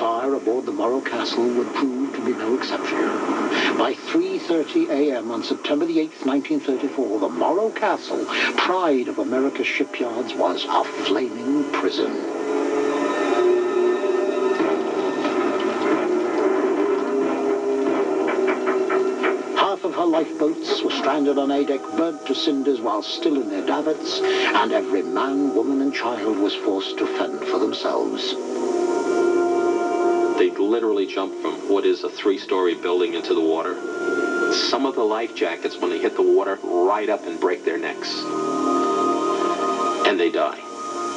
fire aboard the Morro Castle would prove to be no exception. By 3:30 a.m. on September the 8th, 1934, the Morro Castle, pride of America's shipyards, was a flaming prison. Half of her lifeboats were stranded on A deck, burnt to cinders while still in their davits, and every man, woman, and child was forced to fend for themselves. They literally jumped from what is a 3-story building into the water. Some of the life jackets, when they hit the water, ride up and break their necks. And they die.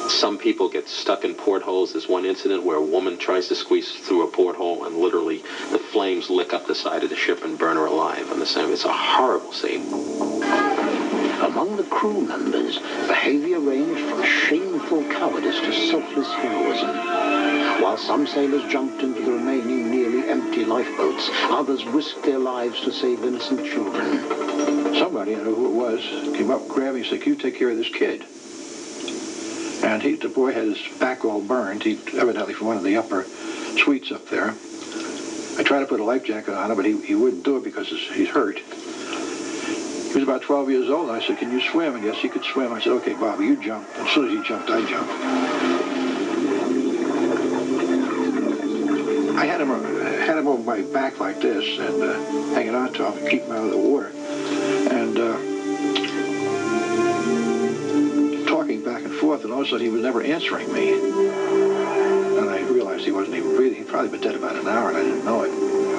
Some people get stuck in portholes. There's one incident where a woman tries to squeeze through a porthole and literally the flames lick up the side of the ship and burn her alive on the same. It's a horrible scene. Among the crew members, behavior ranged from shameful cowardice to selfless heroism. While some sailors jumped into the remaining nearly empty lifeboats, others risked their lives to save innocent children. Somebody, I don't know who it was, came up, grabbed me and said, "Can you take care of this kid?" And the boy had his back all burned. He evidently from one of the upper suites up there. I tried to put a life jacket on him, but he wouldn't do it because he's hurt. He was about 12 years old, and I said, "Can you swim?" And yes, he could swim. I said, "Okay, Bobby, you jump." And as soon as he jumped, I jumped. I had him over my back like this and hanging on to him and keep him out of the water. And talking back and forth, and all of a sudden he was never answering me. And I realized he wasn't even breathing. He'd probably been dead about an hour, and I didn't know it.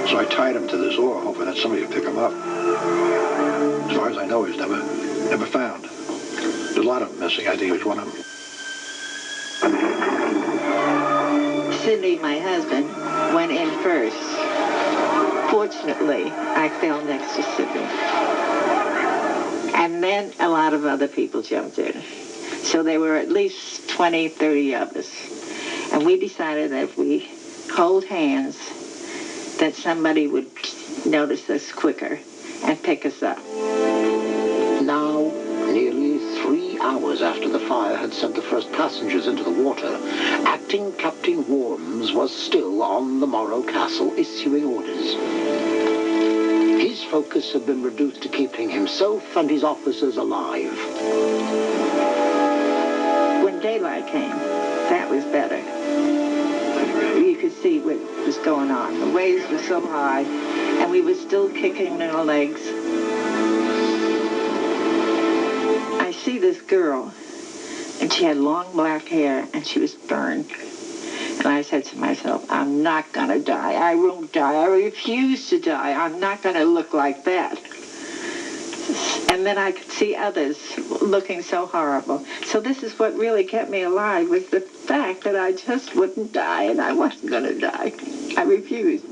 So I tied him to this oar, hoping that somebody would pick him up. As far as I know, he was never found. There's a lot of them missing. I think he was one of them. Sidney, my husband, went in first. Fortunately, I fell next to Sidney. And then a lot of other people jumped in. So there were at least 20, 30 of us. And we decided that if we hold hands, that somebody would notice us quicker and pick us up. Now, nearly 3 hours after the fire had sent the first passengers into the water, acting Captain Worms was still on the Morro Castle issuing orders. His focus had been reduced to keeping himself and his officers alive. When daylight came, that was better. You could see what was going on. The waves were so high, and we were still kicking in our legs. I see this girl, and she had long black hair, and she was burned. And I said to myself, I'm not going to die. I won't die. I refuse to die. I'm not going to look like that. And then I could see others looking so horrible. So this is what really kept me alive, was the fact that I just wouldn't die, and I wasn't going to die. I refused.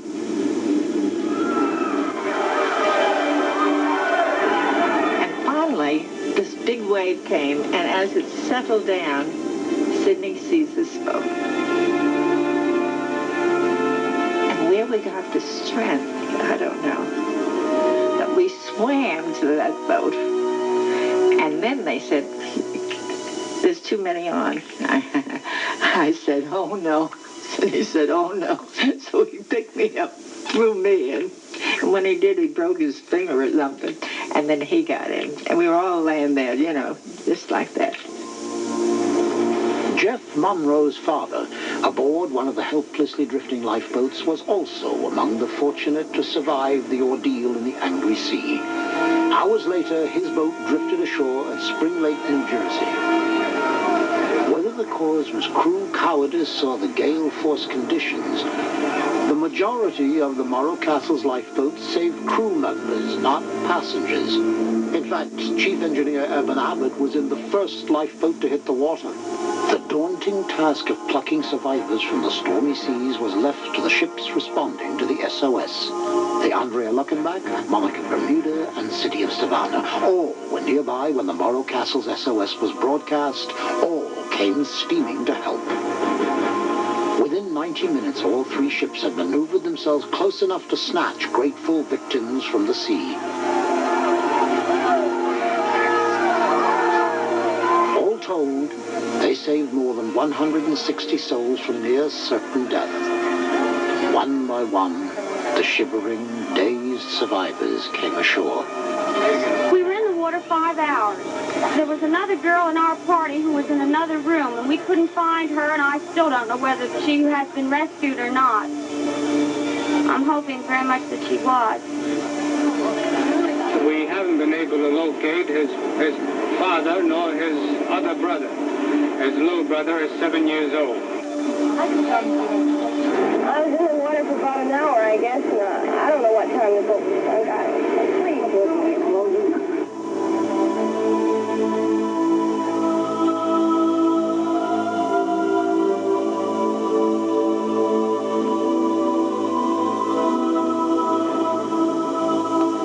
And finally, this big wave came, and as it settled down, Sidney sees this boat. And where we got the strength, I don't know. But we swam to that boat. And then they said, there's too many on. I said, oh no. And he said, oh no. So he picked me up, threw me in. And when he did, he broke his finger or something. And then he got in. And we were all laying there, you know, just like that. Jeff Monroe's father, aboard one of the helplessly drifting lifeboats, was also among the fortunate to survive the ordeal in the angry sea. Hours later, his boat drifted ashore at Spring Lake, New Jersey. Whether the cause was crew cowardice or the gale force conditions, the majority of the Morro Castle's lifeboats saved crew members, not passengers. In fact, Chief Engineer Eben Abbott was in the first lifeboat to hit the water. The daunting task of plucking survivors from the stormy seas was left to the ships responding to the SOS. The Andrea Luckenbach, Monica Bermuda, and City of Savannah. All were nearby when the Morro Castle's SOS was broadcast. All came steaming to help. Within 90 minutes, all three ships had maneuvered themselves close enough to snatch grateful victims from the sea. All told, they saved more than 160 souls from near certain death. One by one, the shivering, dazed survivors came ashore. We were in the water 5 hours. There was another girl in our party who was in another room, and we couldn't find her, and I still don't know whether she has been rescued or not. I'm hoping very much that she was. We haven't been able to locate his father nor his other brother. His little brother is 7 years old. I was in the water for about an hour, I guess, and I don't know what time the boat was sunk. I was asleep.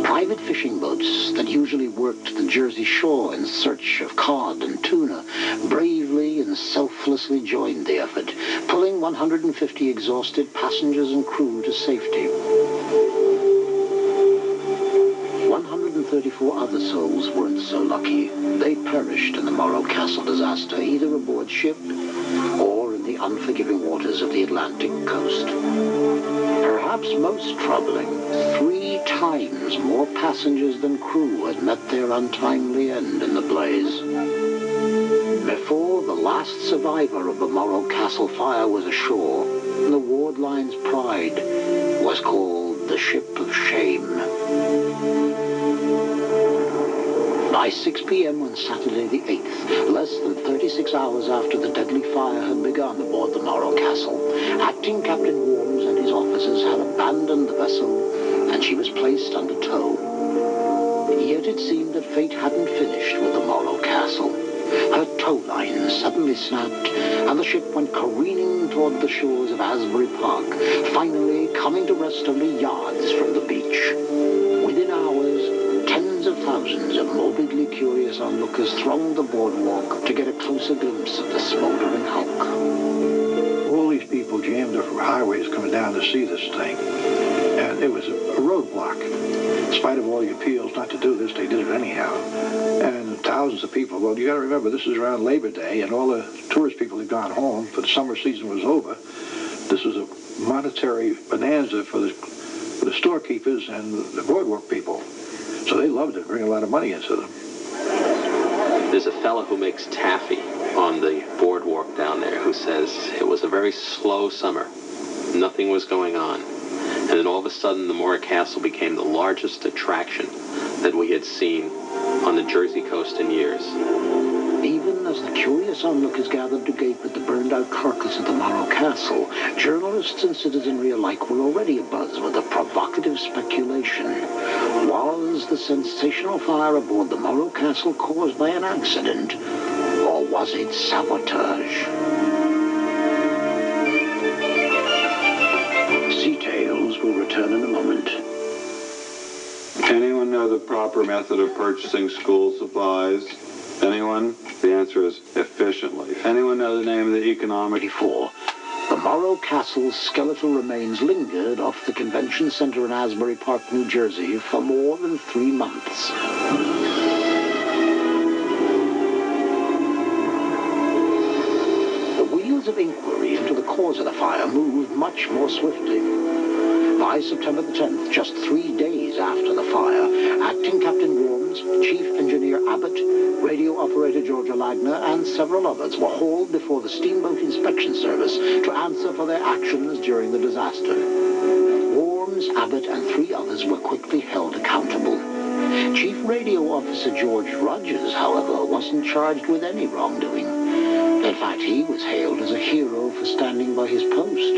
Private fishing boats that usually worked the Jersey shore in search of cod and tuna bravely and selflessly joined the effort, pulling 150 exhausted passengers and crew to safety. 134 other souls weren't so lucky. They perished in the Morro Castle disaster, either aboard ship or in the unforgiving waters of the Atlantic coast. Perhaps most troubling, 3 times more passengers than crew had met their untimely end in the blaze. Before the last survivor of the Morro Castle fire was ashore, the Ward Line's Pride was called the Ship of Shame. By 6 p.m. on Saturday the 8th, less than 36 hours after the deadly fire had begun aboard the Morro Castle, Acting Captain Worms and his officers had abandoned the vessel, and she was placed under tow. Yet it seemed that fate hadn't finished with the Morro Castle. Her tow line suddenly snapped, and the ship went careening toward the shores of Asbury Park, finally coming to rest only yards from the beach. Within hours, tens of thousands of morbidly curious onlookers thronged the boardwalk to get a closer glimpse of the smoldering hulk. All these people jammed up highways coming down to see this thing. And it was a roadblock. In spite of all the appeals not to do this, they did it anyhow. And thousands of people. Well, you got to remember, this is around Labor Day, and all the tourist people had gone home, for the summer season was over. This was a monetary bonanza for the storekeepers and the boardwalk people. So they loved it, bring a lot of money into them. There's a fellow who makes taffy on the boardwalk down there who says it was a very slow summer. Nothing was going on. And then all of a sudden, the Morro Castle became the largest attraction that we had seen on the Jersey coast in years. Even as the curious onlookers gathered to gape at the burned-out carcass of the Morro Castle, journalists and citizenry alike were already abuzz with a provocative speculation. Was the sensational fire aboard the Morro Castle caused by an accident, or was it sabotage? Sea Tales will return in a moment. Anyone know the proper method of purchasing school supplies? Anyone? The answer is efficiently. Anyone know the name of the economic... Before, the Morro Castle's skeletal remains lingered off the convention center in Asbury Park, New Jersey for more than 3 months. The wheels of inquiry into the cause of the fire moved much more swiftly. By September the 10th, just 3 days after the fire, Acting Captain Worms, Chief Engineer Abbott, radio operator Georgia Lagner, and several others were hauled before the Steamboat Inspection Service to answer for their actions during the disaster. Worms, Abbott, and 3 others were quickly held accountable. Chief Radio Officer George Rogers, however, wasn't charged with any wrongdoing. In fact, he was hailed as a hero for standing by his post.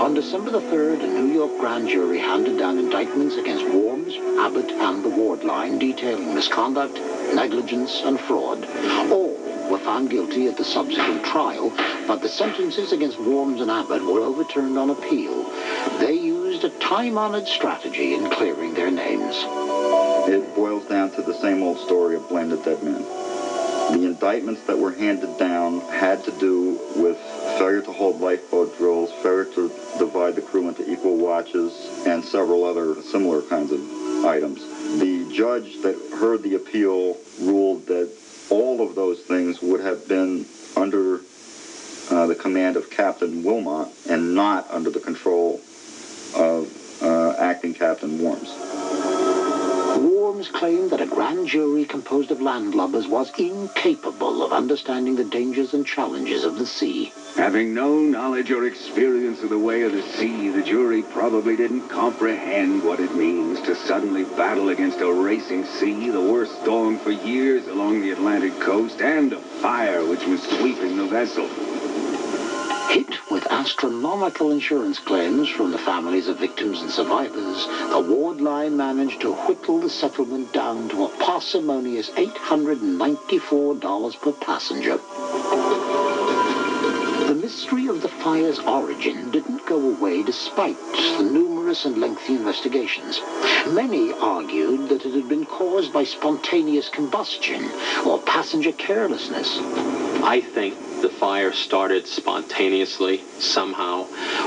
On December the 3rd, a New York grand jury handed down indictments against Worms, Abbott, and the Ward Line detailing misconduct, negligence, and fraud. All were found guilty at the subsequent trial, but the sentences against Worms and Abbott were overturned on appeal. They used a time-honored strategy in clearing their names. It boils down to the same old story of blame the dead man. The indictments that were handed down had to do with failure to hold lifeboat drills, failure to divide the crew into equal watches, and several other similar kinds of items. The judge that heard the appeal ruled that all of those things would have been under the command of Captain Wilmot and not under under the control of acting Captain Worms. Worms claimed that a grand jury composed of landlubbers was incapable of understanding the dangers and challenges of the sea. Having no knowledge or experience of the way of the sea, the jury probably didn't comprehend what it means to suddenly battle against a racing sea, the worst storm for years along the Atlantic coast, and a fire which was sweeping the vessel. Hit with astronomical insurance claims from the families of victims and survivors, the ward line managed to whittle the settlement down to a parsimonious $894 per passenger. The mystery of the fire's origin didn't go away despite the numerous and lengthy investigations. Many argued that it had been caused by spontaneous combustion or passenger carelessness. I think the fire started spontaneously, somehow,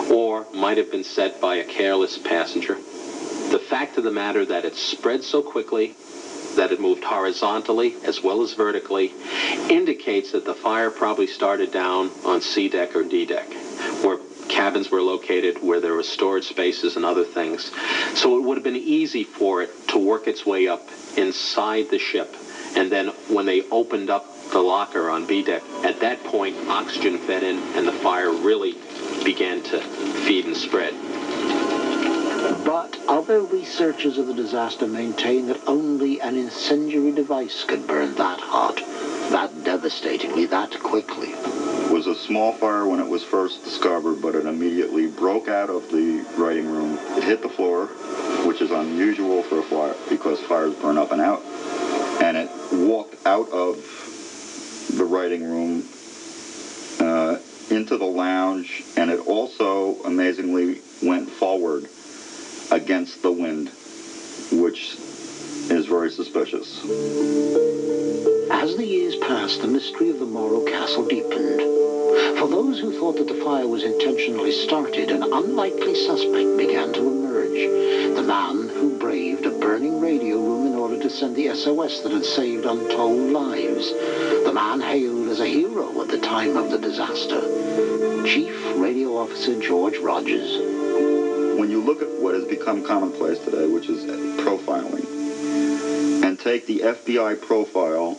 or might have been set by a careless passenger. The fact of the matter that it spread so quickly, that it moved horizontally as well as vertically, indicates that the fire probably started down on C deck or D deck, where cabins were located, where there were storage spaces and other things. So it would have been easy for it to work its way up inside the ship. And then when they opened up the locker on B deck, at that point oxygen fed in and the fire really began to feed and spread. But other researchers of the disaster maintain that only an incendiary device could burn that hot, that devastatingly, that quickly. It was a small fire when it was first discovered, but it immediately broke out of the writing room. It hit the floor, which is unusual for a fire because fires burn up and out. And it walked out of the writing room into the lounge, and it also amazingly went forward against the wind, which is very suspicious. As the years passed, the mystery of the Morro Castle deepened. For those who thought that the fire was intentionally started, an unlikely suspect began to emerge. The man who braved a burning radio room in order to send the SOS that had saved untold lives. The man hailed as a hero at the time of the disaster. Chief Radio Officer George Rogers. When you look at what has become commonplace today, which is profiling, and take the FBI profile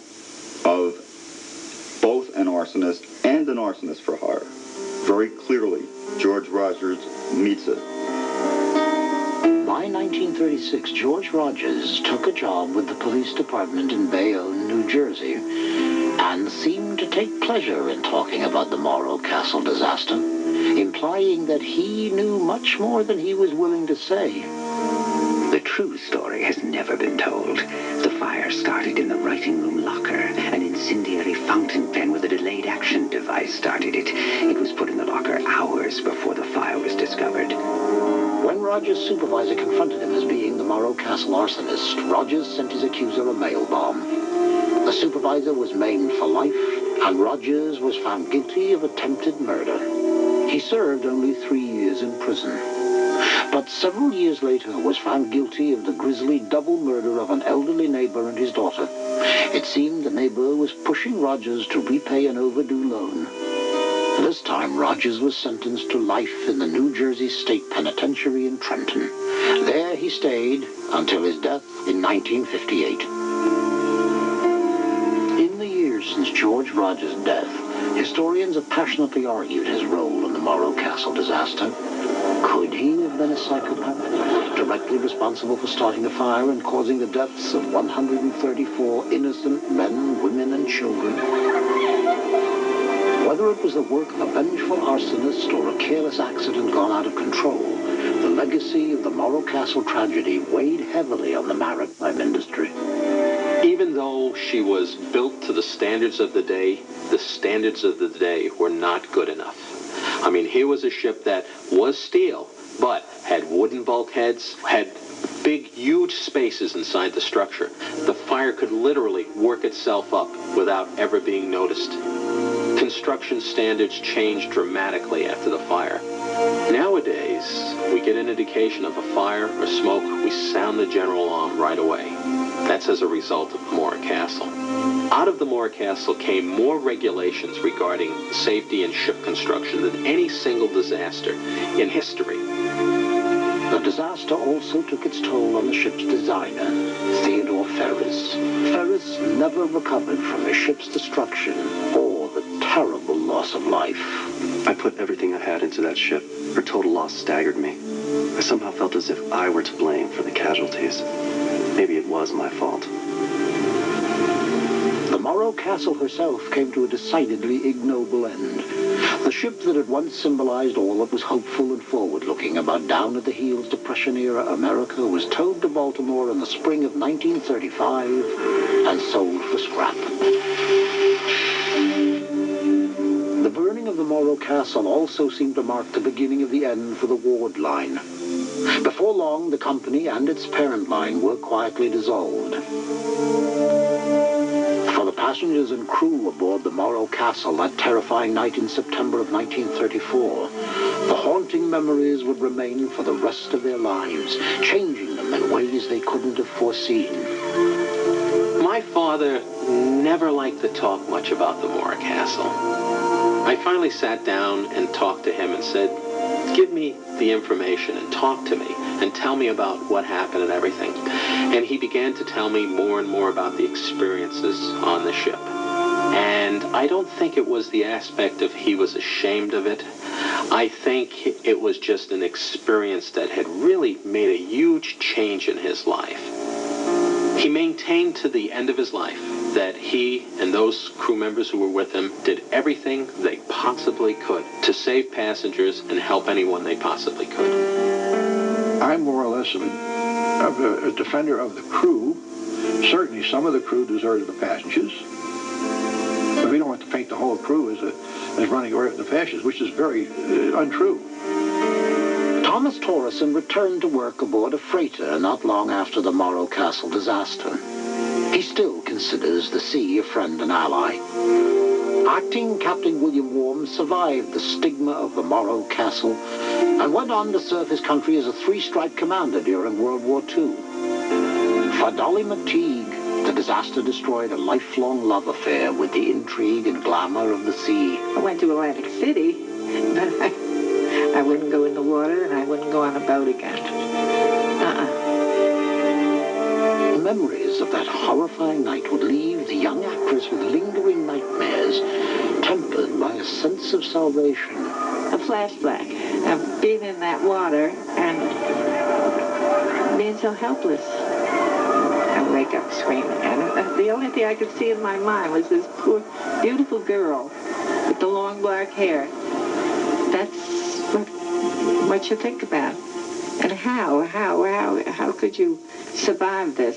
of both an arsonist and an arsonist for hire, very clearly, George Rogers meets it. By 1936, George Rogers took a job with the police department in Bayonne, New Jersey, and seemed to take pleasure in talking about the Morro Castle disaster, implying that he knew much more than he was willing to say. The true story has never been told. The fire started in the writing room locker. An incendiary fountain pen with a delayed action device started it. It was put in the locker hours before the fire was discovered. When Rogers' supervisor confronted him as being the Morro Castle arsonist, Rogers sent his accuser a mail bomb. The supervisor was maimed for life, and Rogers was found guilty of attempted murder. He served only 3 years in prison, but several years later was found guilty of the grisly double murder of an elderly neighbor and his daughter. It seemed the neighbor was pushing Rogers to repay an overdue loan. This time, Rogers was sentenced to life in the New Jersey State Penitentiary in Trenton. There he stayed until his death in 1958. In the years since George Rogers' death, historians have passionately argued his role in the Morro Castle disaster. Could he have been a psychopath, directly responsible for starting the fire and causing the deaths of 134 innocent men, women, and children? Whether it was the work of a vengeful arsonist or a careless accident gone out of control, the legacy of the Morro Castle tragedy weighed heavily on the maritime industry. Even though she was built to the standards of the day were not good enough. I mean, here was a ship that was steel, but had wooden bulkheads, had big, huge spaces inside the structure. The fire could literally work itself up without ever being noticed. Construction standards changed dramatically after the fire. Nowadays, we get an indication of a fire or smoke, we sound the general alarm right away. That's as a result of the Morro Castle. Out of the Morro Castle came more regulations regarding safety and ship construction than any single disaster in history. The disaster also took its toll on the ship's designer, Theodore Ferris. Ferris never recovered from the ship's destruction or the terrible loss of life. I put everything I had into that ship. Her total loss staggered me. I somehow felt as if I were to blame for the casualties. Maybe it was my fault. The Morro Castle herself came to a decidedly ignoble end. The ship that had once symbolized all that was hopeful and forward-looking about down-at-the-heels Depression-era America was towed to Baltimore in the spring of 1935 and sold for scrap. The burning of the Morro Castle also seemed to mark the beginning of the end for the Ward Line. Before long, the company and its parent line were quietly dissolved. For the passengers and crew aboard the Morro Castle that terrifying night in September of 1934, the haunting memories would remain for the rest of their lives, changing them in ways they couldn't have foreseen. My father never liked to talk much about the Morro Castle. I finally sat down and talked to him and said, give me the information and talk to me and tell me about what happened and everything. And he began to tell me more and more about the experiences on the ship. And I don't think it was the aspect of he was ashamed of it. I think it was just an experience that had really made a huge change in his life. He maintained to the end of his life that he and those crew members who were with him did everything they possibly could to save passengers and help anyone they possibly could. I'm more or less of a defender of the crew. Certainly some of the crew deserted the passengers. But we don't want to paint the whole crew as running away with the passengers, which is very untrue. Thomas Torreson returned to work aboard a freighter not long after the Morro Castle disaster. He still considers the sea a friend and ally. Acting Captain William Warm survived the stigma of the Morro Castle and went on to serve his country as a three-stripe commander during World War II. For Dolly McTeague, the disaster destroyed a lifelong love affair with the intrigue and glamour of the sea. I went to Atlantic City, but I wouldn't go in the water and I wouldn't go on a boat again. Memories of that horrifying night would leave the young actress with lingering nightmares, tempered by a sense of salvation. A flashback of being in that water and being so helpless. I wake up screaming, and the only thing I could see in my mind was this poor, beautiful girl with the long black hair. That's what you think about. And how could you survive this?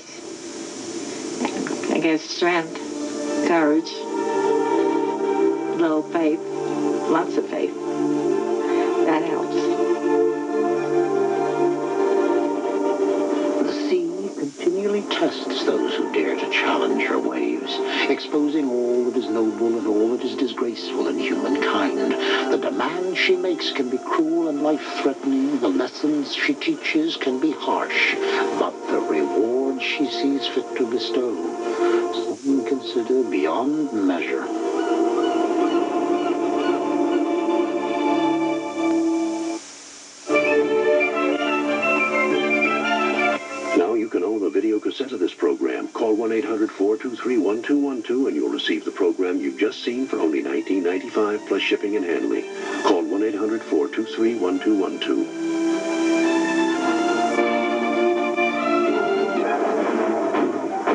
I guess strength, courage, a little faith, lots of faith. That helps. The sea continually tests those who dare to challenge her waves, exposing all that is noble and all that is disgraceful in humankind. The demands she makes can be cruel and life-threatening. The lessons she teaches can be harsh, but the reward she sees fit to bestow, some consider beyond measure. Now you can own a video cassette of this program. Call 1-800-423-1212 and you'll receive the program you've just seen for only $19.95 plus shipping and handling. Call 1-800-423-1212.